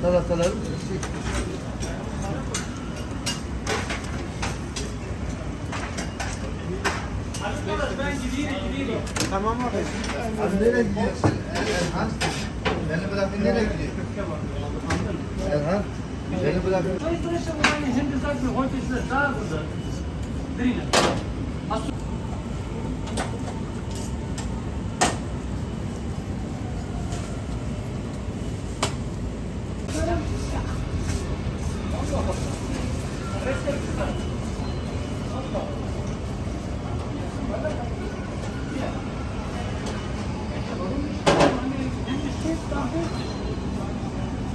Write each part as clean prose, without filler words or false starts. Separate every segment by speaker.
Speaker 1: Salatalarım.
Speaker 2: Ben gideyim.
Speaker 3: Tamam abi.
Speaker 1: Abi nereye gidiyorsun? Erhan. Beni bırakın nereye gidiyorsun? Erhan. Beni bırakın.
Speaker 2: Sind gesagt, heute ist das da oder drinnen. Hast du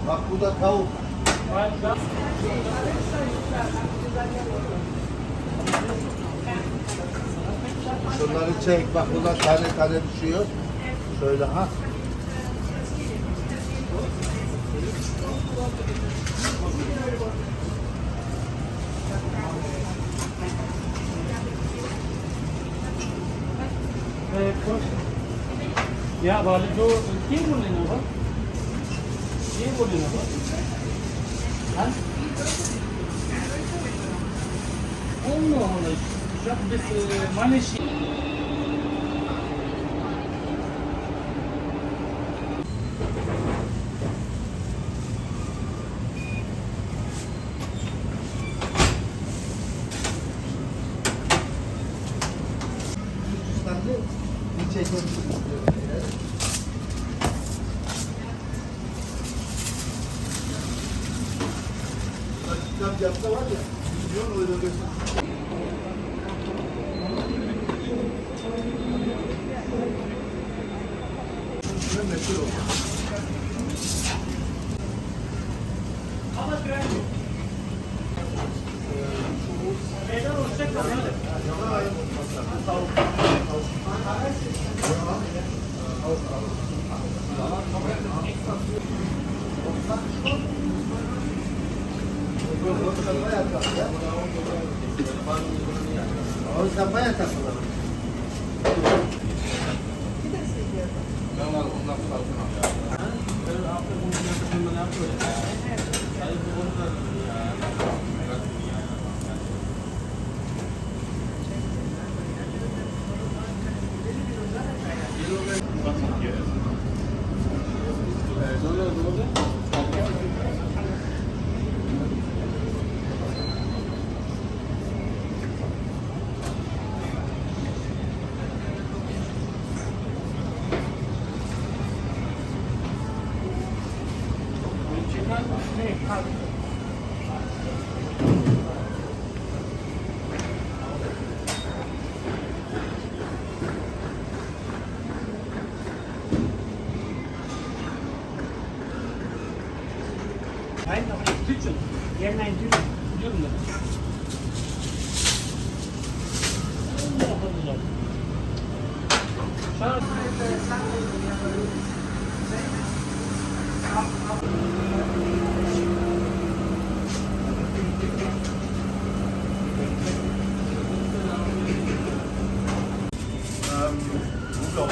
Speaker 1: Bak bu da tavuk. Şunları çek. Bak bunlar tane tane düşüyor. Şöyle ha.
Speaker 2: Ja, वाले जो ये बोले ना वो ये बोले ना वो हाँ Allah Allah ich hab das meine
Speaker 1: Bir çekim. Kitap yapsa var ya, milyon öyle göster. Meşhur oldu. Ağız yapmaya takılalım.
Speaker 2: Nein, noch ein Tütchen. Irgendein Tütchen. Schau.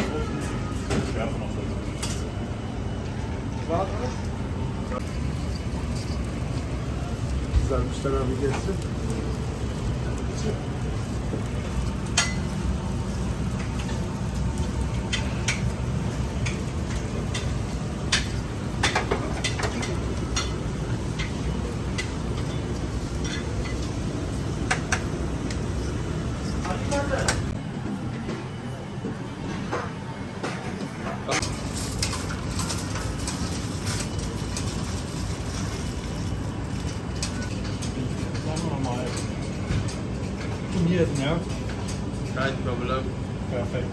Speaker 1: Kızarmışlar abi gelsin.
Speaker 3: Hier, ja.
Speaker 4: Kein Problem.
Speaker 3: Perfekt.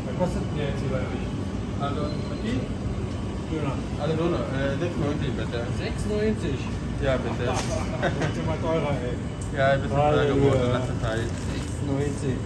Speaker 3: Was kostet denn der jetzt hier bei euch?
Speaker 4: Also, die?
Speaker 3: Döner.
Speaker 4: Alle Döner. 6,90 bitte. 6,90? Ja, bitte.
Speaker 3: Das ist immer teurer, ey.
Speaker 4: Ja, ein bisschen teuer geworden, das ist halt 6,90.